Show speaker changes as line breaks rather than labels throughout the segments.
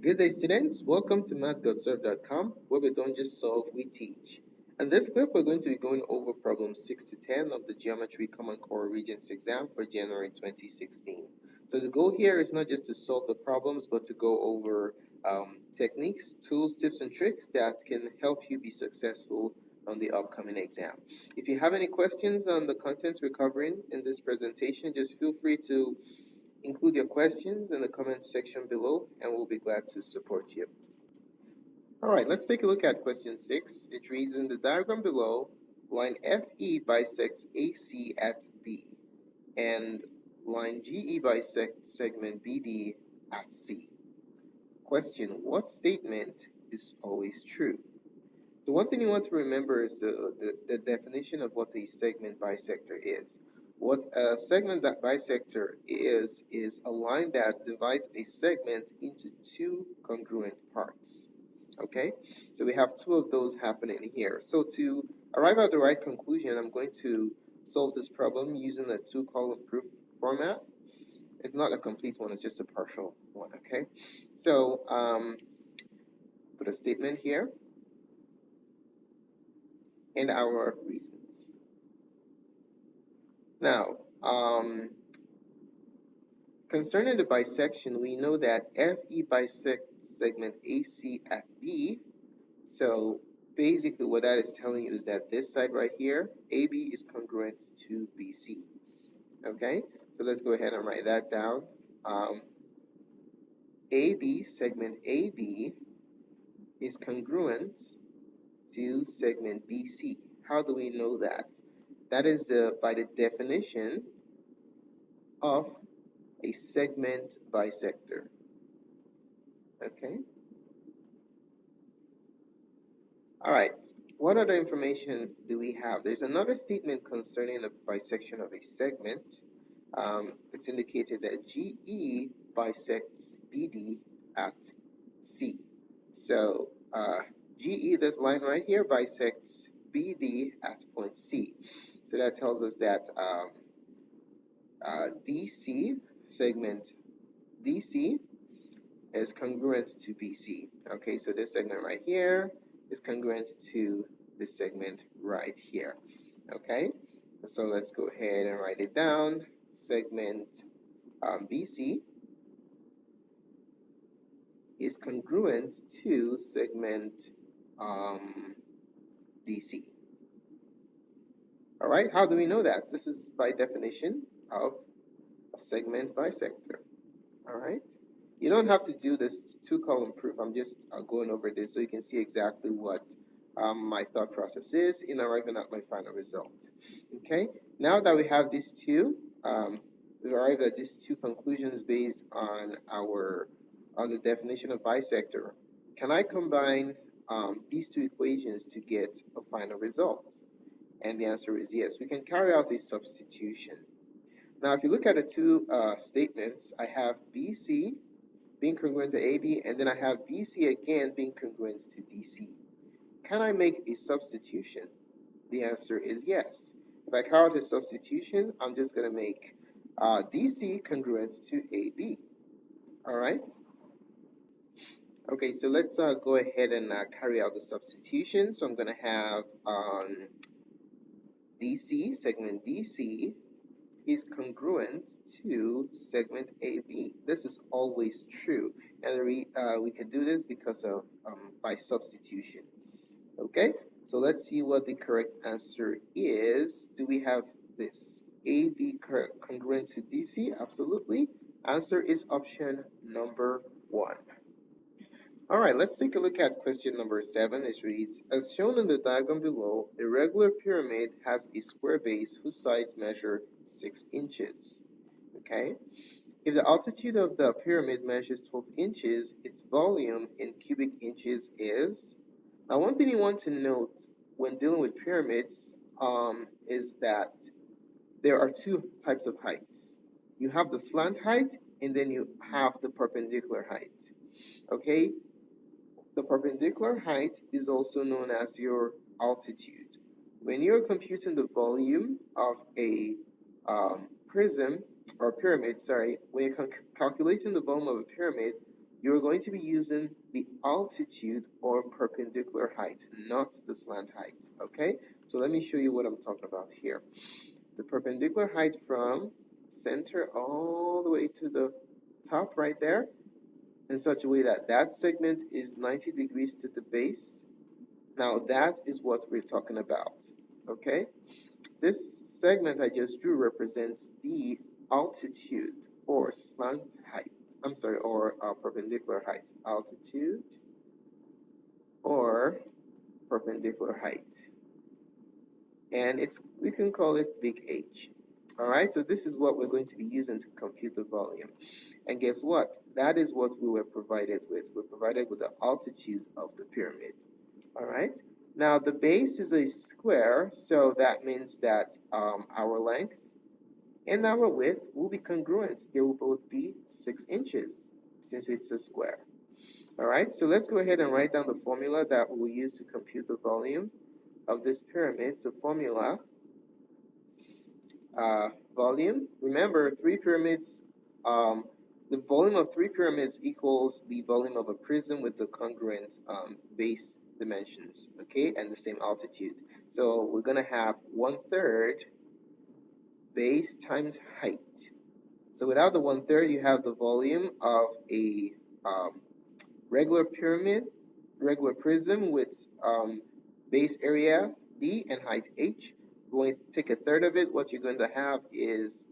Good day, students. Welcome to Mathgotserved.com, where we don't just solve, we teach. In this clip, we're going to be going over problems 6 to 10 of the Geometry Common Core Regents exam for January 2016. So the goal here is not just to solve the problems, but to go over techniques, tools, tips, and tricks that can help you be successful on the upcoming exam. If you have any questions on the contents we're covering in this presentation, just feel free to include your questions in the comments section below, and we'll be glad to support you. All right, let's take a look at question 6. It reads, in the diagram below, line FE bisects AC at B, and line GE bisects segment BD at C. Question, what statement is always true? So one thing you want to remember is the definition of what a segment bisector is. What a segment bisector is a line that divides a segment into two congruent parts. Okay, so we have two of those happening here. So to arrive at the right conclusion, I'm going to solve this problem using a two-column proof format. It's not a complete one, it's just a partial one, okay? So put a statement here and our reasons. Now, concerning the bisection, we know that FE bisects segment AC at B. So basically what that is telling you is that this side right here, AB is congruent to BC. Okay, so let's go ahead and write that down. AB, segment AB, is congruent to segment BC. How do we know that? That is by the definition of a segment bisector. Okay. All right. What other information do we have? There's another statement concerning the bisection of a segment. It's indicated that GE bisects BD at C. So GE, this line right here, bisects BD at point C. So that tells us that DC, segment DC, is congruent to BC. Okay, so this segment right here is congruent to this segment right here. Okay, so let's go ahead and write it down. Segment BC is congruent to segment DC. All right, how do we know that? This is by definition of a segment bisector. All right, you don't have to do this two-column proof. I'm just going over this so you can see exactly what my thought process is in arriving at my final result. Okay, now that we have these two, we've arrived at these two conclusions based on the definition of bisector. Can I combine these two equations to get a final result? And the answer is yes. We can carry out a substitution. Now, if you look at the two statements, I have BC being congruent to AB, and then I have BC again being congruent to DC. Can I make a substitution? The answer is yes. If I carry out a substitution, I'm just going to make DC congruent to AB. All right? Okay, so let's go ahead and carry out the substitution. So I'm going to have DC, segment DC, is congruent to segment AB. This is always true, and we can do this because of by substitution. Okay, so let's see what the correct answer is. Do we have this AB congruent to DC? Absolutely. Answer is option number 1. All right, let's take a look at question number 7. It reads, as shown in the diagram below, a regular pyramid has a square base whose sides measure 6 inches. Okay, if the altitude of the pyramid measures 12 inches, its volume in cubic inches is. Now, one thing you want to note when dealing with pyramids is that there are two types of heights. You have the slant height, and then you have the perpendicular height. Okay, the perpendicular height is also known as your altitude. When you're computing the volume of a prism or pyramid, sorry, when you're calculating the volume of a pyramid, you're going to be using the altitude or perpendicular height, not the slant height, okay? So let me show you what I'm talking about here. The perpendicular height from center all the way to the top right there, in such a way that that segment is 90 degrees to the base. Now that is what we're talking about, okay? This segment I just drew represents the altitude or slant height. I'm sorry, or perpendicular height. Altitude or perpendicular height. And we can call it big H. All right, so this is what we're going to be using to compute the volume. And guess what? That is what we were provided with. We're provided with the altitude of the pyramid. All right. Now the base is a square, so that means that our length and our width will be congruent. They will both be 6 inches since it's a square. All right, so let's go ahead and write down the formula that we'll use to compute the volume of this pyramid. So formula, volume. Remember, three pyramids, the volume of 3 pyramids equals the volume of a prism with the congruent base dimensions, okay, and the same altitude. So we're going to have 1/3 base times height. So without the 1/3, you have the volume of a regular pyramid, regular prism with base area B and height H. Going to take 1/3 of it, what you're going to have is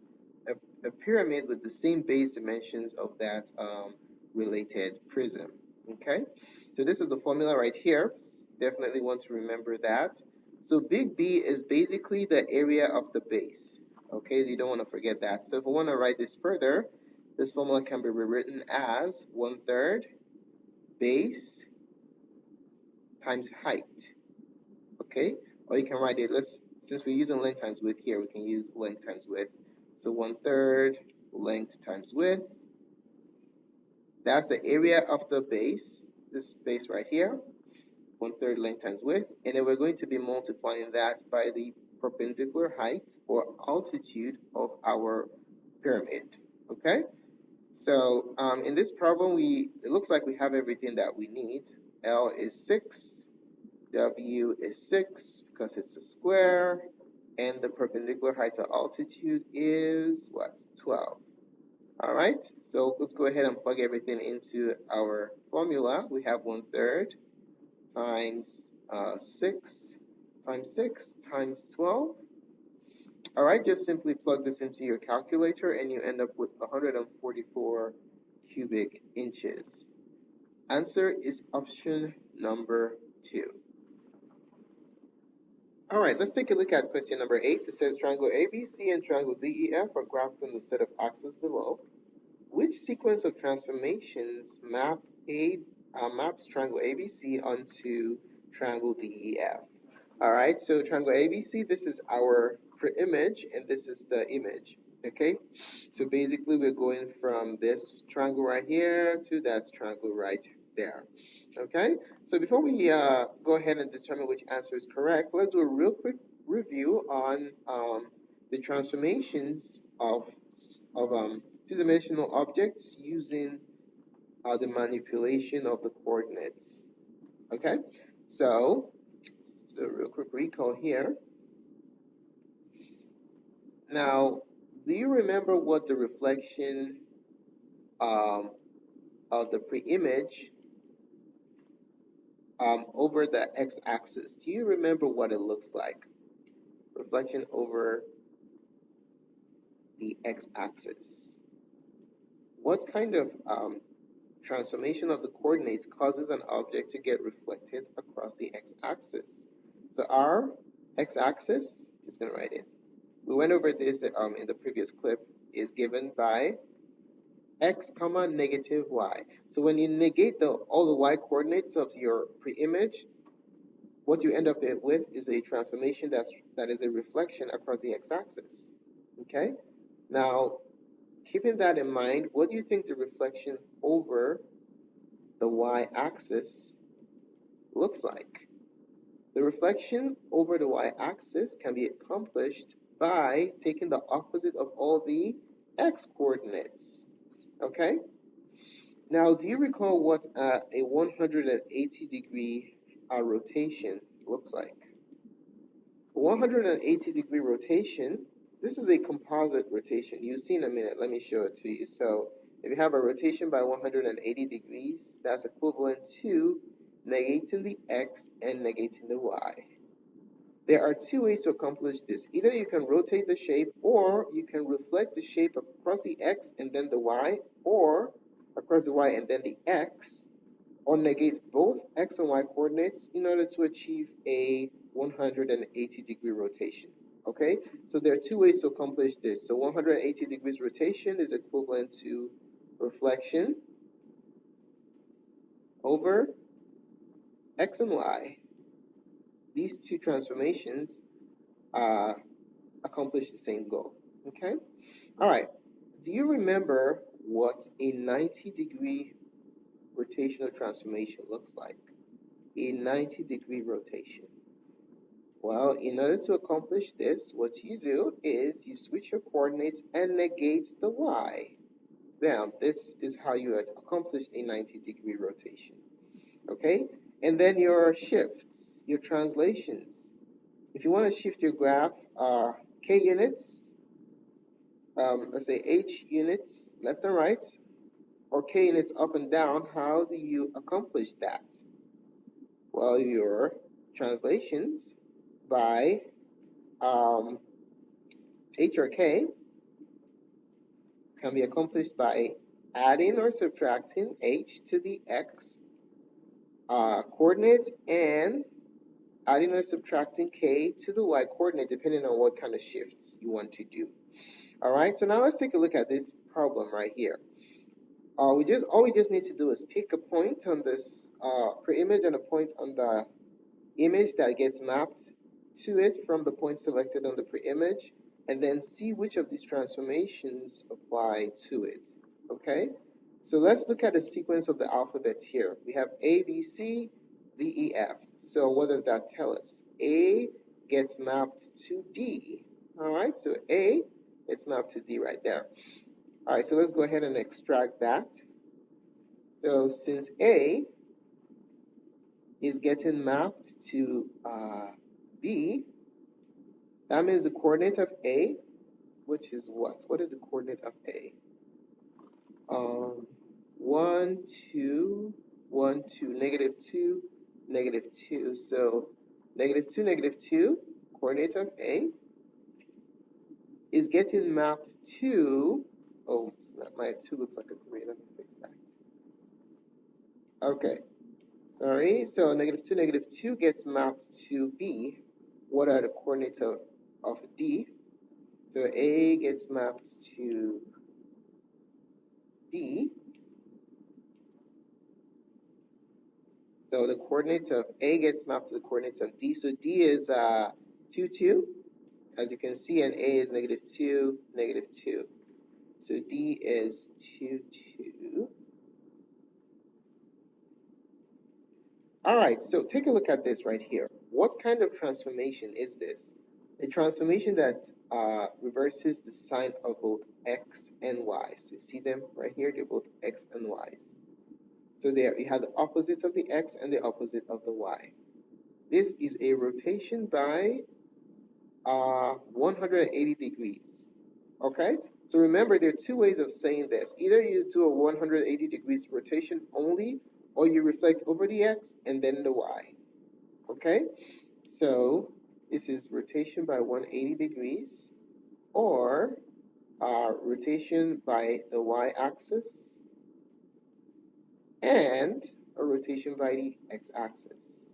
a pyramid with the same base dimensions of that related prism. Okay, so this is the formula right here. Definitely want to remember that. So big B is basically the area of the base. Okay, you don't want to forget that. So if we want to write this further, this formula can be rewritten as 1/3 base times height. Okay, or you can write it, since we're using length times width here, we can use length times width. So 1/3 length times width. That's the area of the base, this base right here. 1/3 length times width. And then we're going to be multiplying that by the perpendicular height or altitude of our pyramid. Okay? So in this problem, it looks like we have everything that we need. L is 6. W is 6 because it's a square, and the perpendicular height to altitude is what? 12. All right, so let's go ahead and plug everything into our formula. We have 1/3 times 6 times 6 times 12. All right, just simply plug this into your calculator and you end up with 144 cubic inches. Answer is option number 2. All right, let's take a look at question number 8. It says triangle ABC and triangle DEF are graphed on the set of axes below. Which sequence of transformations maps triangle ABC onto triangle DEF? All right, so triangle ABC, this is our pre-image and this is the image, okay? So basically we're going from this triangle right here to that triangle right there. Okay, so before we go ahead and determine which answer is correct, let's do a real quick review on the transformations of two-dimensional objects using the manipulation of the coordinates. Okay, so a real quick recall here. Now, do you remember what the reflection of the pre-image over the x-axis? Do you remember what it looks like? Reflection over the x-axis. What kind of transformation of the coordinates causes an object to get reflected across the x-axis? So our x-axis, just going to write it. We went over this in the previous clip, is given by x comma negative y. So when you negate all the y coordinates of your pre-image, what you end up with is a transformation that is a reflection across the x-axis. Okay? Now, keeping that in mind, what do you think the reflection over the y-axis looks like? The reflection over the y-axis can be accomplished by taking the opposite of all the x coordinates. Okay? Now, do you recall what a 180-degree rotation looks like? A 180-degree rotation, this is a composite rotation. You'll see in a minute. Let me show it to you. So if you have a rotation by 180 degrees, that's equivalent to negating the x and negating the y. There are two ways to accomplish this. Either you can rotate the shape, or you can reflect the shape across the x and then the y, or across the y and then the x, or negate both x and y coordinates in order to achieve a 180-degree rotation. Okay, so there are two ways to accomplish this. So 180 degrees rotation is equivalent to reflection over x and y. These two transformations accomplish the same goal. Okay, all right. Do you remember what a 90-degree rotational transformation looks like? A 90-degree rotation. Well, in order to accomplish this, what you do is you switch your coordinates and negate the y. Bam, this is how you accomplish a 90-degree rotation. Okay, and then your shifts, your translations. If you want to shift your graph, k units, let's say h units left and right, or k units up and down, how do you accomplish that? Well, your translations by h or k can be accomplished by adding or subtracting h to the x coordinate and adding or subtracting k to the y coordinate, depending on what kind of shifts you want to do. All right, so now let's take a look at this problem right here. All we just need to do is pick a point on this pre-image and a point on the image that gets mapped to it from the point selected on the pre-image, and then see which of these transformations apply to it. Okay, so let's look at the sequence of the alphabets here. We have A, B, C, D, E, F. So what does that tell us? A gets mapped to D. All right, so A is mapped to D right there. All right, so let's go ahead and extract that. So since A is getting mapped to B, that means the coordinate of A, which is what? What is the coordinate of A? 1, 2, 1, 2, -2, -2. So -2, -2, coordinate of A is getting mapped to, oh, my 2 looks like a 3. Let me fix that. Okay, sorry. So -2, -2 gets mapped to B. What are the coordinates of D? So A gets mapped to D. So the coordinates of A gets mapped to the coordinates of D. So D is 2, 2, as you can see, and A is -2, -2. So D is 2, 2. All right, so take a look at this right here. What kind of transformation is this? A transformation that reverses the sign of both x and y. So you see them right here, they're both x and y's. So there you have the opposite of the x and the opposite of the y. This is a rotation by 180 degrees. Okay, so remember there are two ways of saying this. Either you do a 180 degrees rotation only, or you reflect over the x and then the y. Okay, so this is rotation by 180 degrees, or rotation by the y-axis, and a rotation by the x-axis.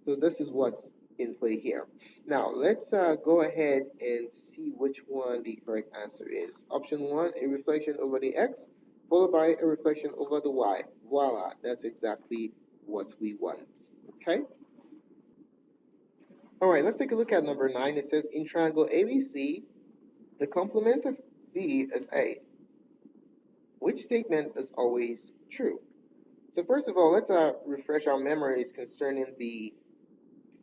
So this is what's in play here. Now let's go ahead and see which one the correct answer is. Option 1, a reflection over the x, followed by a reflection over the y. Voila, that's exactly what we want. Okay. All right, let's take a look at number 9. It says in triangle ABC, the complement of B is A. Which statement is always true? So first of all, let's refresh our memories concerning the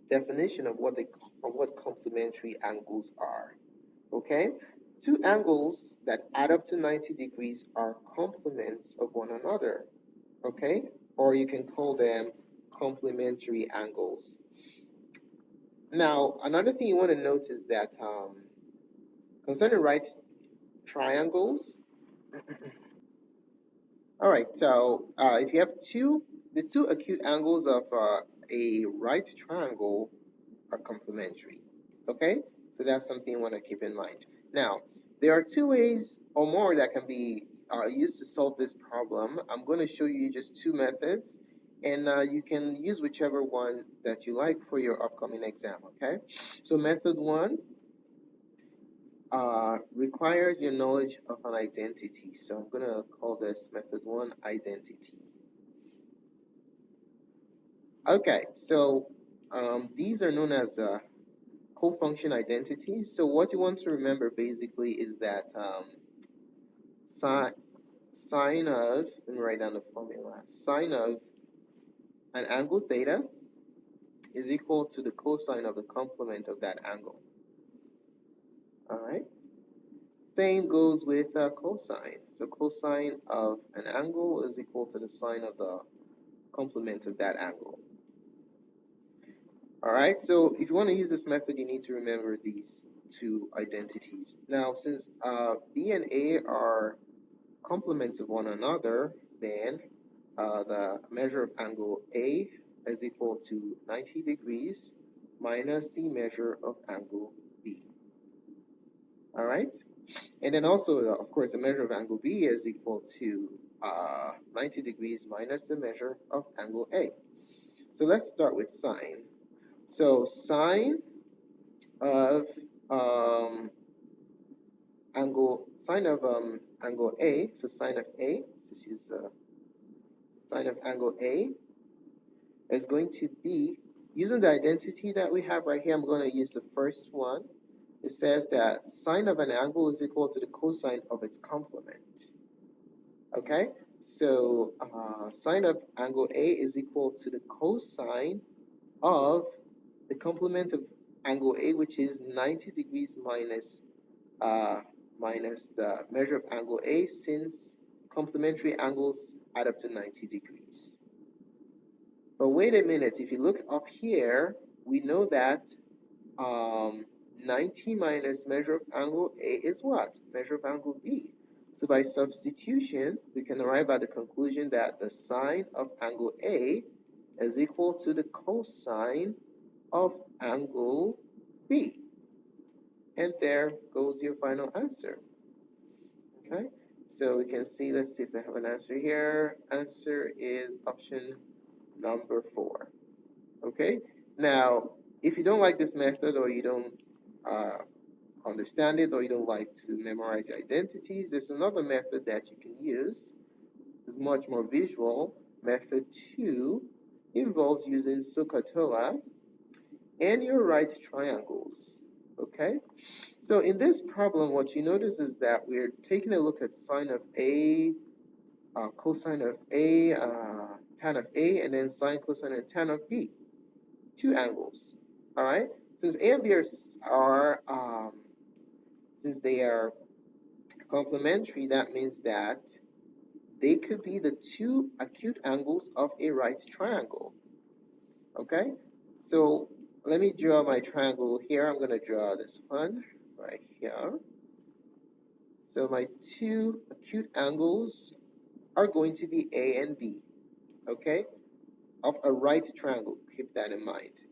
definition of what complementary angles are. Okay, Two angles that add up to 90 degrees are complements of one another, okay? Or you can call them complementary angles. Now, another thing you want to note is that concerning right triangles, all right, so if you have the two acute angles of a right triangle are complementary, okay? So that's something you want to keep in mind. Now, there are two ways or more that can be used to solve this problem. I'm going to show you just two methods, and you can use whichever one that you like for your upcoming exam, okay? So method one requires your knowledge of an identity. So I'm going to call this method one identity. Okay, so these are known as co-function identities. So what you want to remember basically is that sine of, let me write down the formula, sine of an angle theta is equal to the cosine of the complement of that angle. All right. Same goes with cosine. So cosine of an angle is equal to the sine of the complement of that angle. All right, so if you want to use this method, you need to remember these two identities. Now, since B and A are complements of one another, then the measure of angle A is equal to 90 degrees minus the measure of angle B. All right, and then also, of course, the measure of angle B is equal to 90 degrees minus the measure of angle A. So let's start with sine. So sine of angle A, so sine of A, so this is sine of angle A is going to be, using the identity that we have right here, I'm going to use the first one. It says that sine of an angle is equal to the cosine of its complement. Okay, so sine of angle A is equal to the cosine of the complement of angle A, which is 90 degrees minus the measure of angle A, since complementary angles add up to 90 degrees. But wait a minute, if you look up here, we know that 90 minus measure of angle A is what? Measure of angle B. So by substitution, we can arrive at the conclusion that the sine of angle A is equal to the cosine of angle B. And there goes your final answer. Okay, so we can see, let's see if we have an answer here. Answer is option number 4. Okay, now if you don't like this method, or you don't understand it, or you don't like to memorize your identities, there's another method that you can use. It's much more visual. Method 2 involves using SOHCAHTOA and your right triangles. Okay, so in this problem, what you notice is that we're taking a look at sine of A, cosine of A, tan of A, and then sine, cosine, and tan of B. Two angles. All right. Since A and B are since they are complementary, that means that they could be the two acute angles of a right triangle. Okay. So let me draw my triangle here. I'm going to draw this one right here. So my two acute angles are going to be A and B, okay, of a right triangle. Keep that in mind.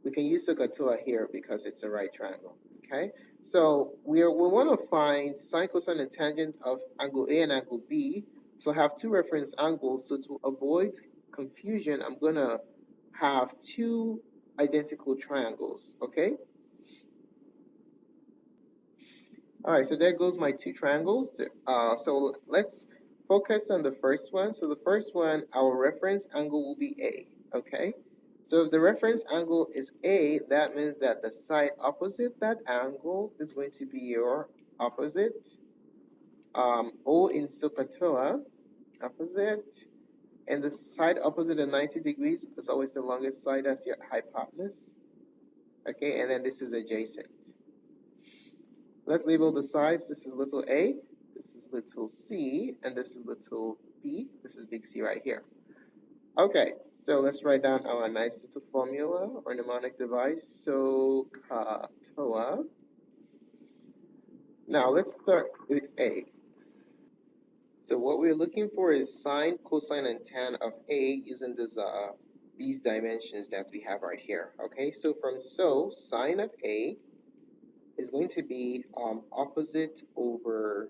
We can use SOHCAHTOA here because it's a right triangle, okay? So we want to find sine, cosine, and tangent of angle A and angle B. So I have two reference angles. So to avoid confusion, I'm going to have two identical triangles, okay? All right, so there goes my two triangles. So let's focus on the first one. So the first one, our reference angle will be A, okay? So if the reference angle is A, that means that the side opposite that angle is going to be your opposite. O in SOHCAHTOA, opposite. And the side opposite of 90 degrees is always the longest side as your hypotenuse. Okay, and then this is adjacent. Let's label the sides. This is little a, this is little c, and this is little b. This is big C right here. Okay, so let's write down our nice little formula or mnemonic device. So katoa. Now let's start with a. So what we're looking for is sine, cosine, and tan of a using these dimensions that we have right here. Okay, so sine of a is going to be opposite over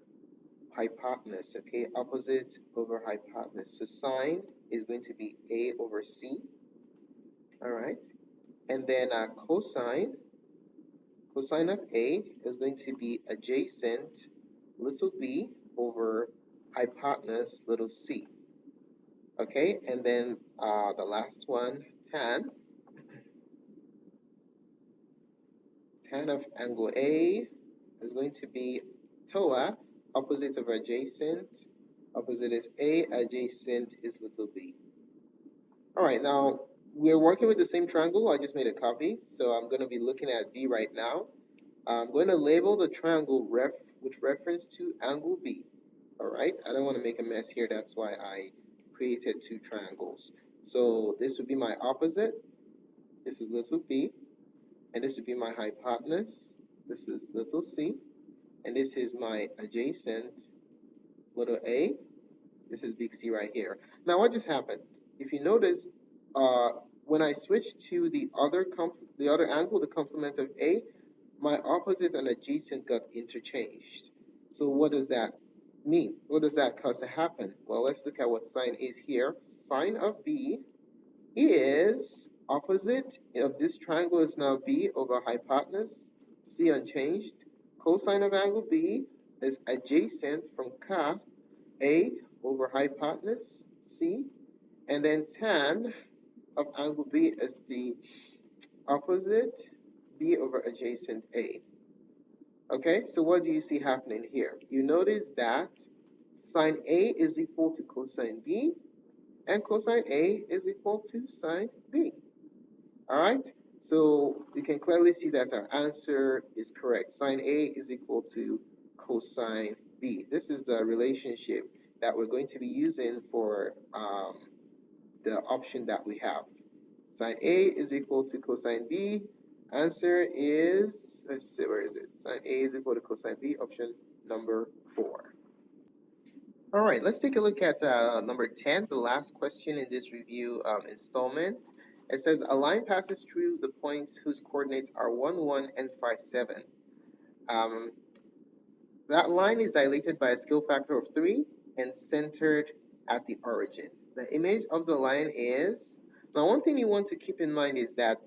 hypotenuse. Okay, opposite over hypotenuse. So sine is going to be a over c. All right, and then cosine of a is going to be adjacent little b over hypotenuse little c. Okay, and then the last one, tan of angle A is going to be TOA, opposite of adjacent. Opposite is A, adjacent is little b. All right, now we're working with the same triangle. I just made a copy, so I'm going to be looking at B right now. I'm going to label the triangle with reference to angle B. All right, I don't want to make a mess here. That's why I created two triangles. So this would be my opposite. This is little b, and this would be my hypotenuse. This is little c, and this is my adjacent, little a. This is big C right here. Now, what just happened? If you notice, when I switched to the other angle, the complement of a, my opposite and adjacent got interchanged. So what does that mean? What does that cause to happen? Well, let's look at what sine is here. Sine of b is opposite of this triangle is now b over hypotenuse, c unchanged. Cosine of angle b is adjacent from ka, a over hypotenuse, c. And then tan of angle b is the opposite, b over adjacent, a. Okay, so what do you see happening here? You notice that sine a is equal to cosine b, and cosine a is equal to sine b. All right, so you can clearly see that our answer is correct. Sine a is equal to cosine b. This is the relationship that we're going to be using for the option that we have. Sine a is equal to cosine b. Answer is, let's see, where is it? Sine a is equal to cosine b, option number 4. All right, let's take a look at number 10, the last question in this review installment. It says a line passes through the points whose coordinates are 1, 1, and 5, 7. That line is dilated by a scale factor of 3 and centered at the origin. The image of the line is, now one thing you want to keep in mind is that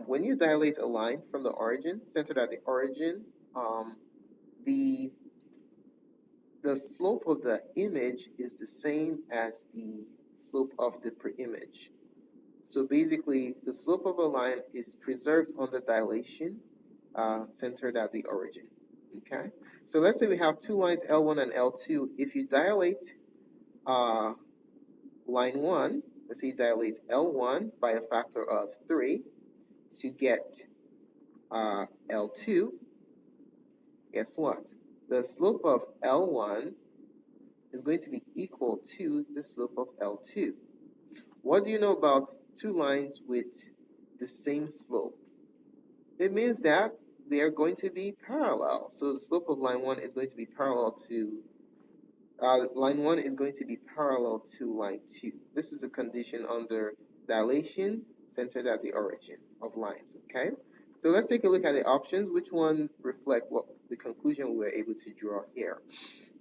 when you dilate a line from the origin, centered at the origin, the slope of the image is the same as the slope of the pre-image. So basically, the slope of a line is preserved on the dilation centered at the origin. Okay, so let's say we have two lines L1 and L2. If you dilate line 1, let's say you dilate L1 by a factor of 3 to get L2, guess what? The slope of L1 is going to be equal to the slope of L2. What do you know about two lines with the same slope? It means that they are going to be parallel. So the slope of line 1 is going to be parallel to line 1 is going to be parallel to line 2. This is a condition under dilation centered at the origin of lines. Okay, so let's take a look at the options. Which one reflect what the conclusion we were able to draw here?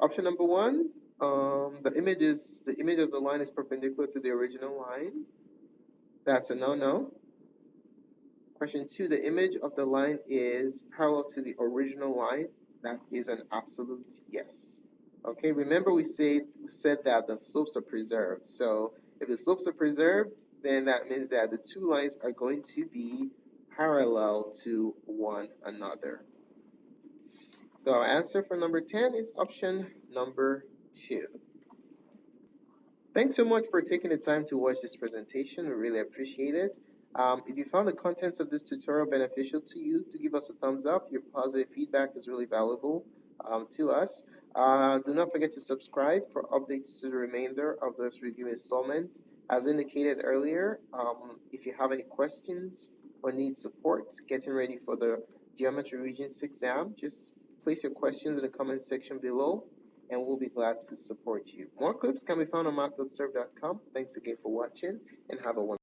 Option number 1, the image of the line is perpendicular to the original line. That's a no-no. Question 2, the image of the line is parallel to the original line. That is an absolute yes. Okay, remember we said that the slopes are preserved. So if the slopes are preserved, then that means that the two lines are going to be parallel to one another. So our answer for number 10 is option number 2. Thanks so much for taking the time to watch this presentation. We really appreciate it. If you found the contents of this tutorial beneficial to you, do give us a thumbs up. Your positive feedback is really valuable to us. Do not forget to subscribe for updates to the remainder of this review installment. As indicated earlier, if you have any questions or need support getting ready for the Geometry Regents exam, just place your questions in the comment section below and we'll be glad to support you. More clips can be found on Mathgotserved.com. Thanks again for watching and have a wonderful day.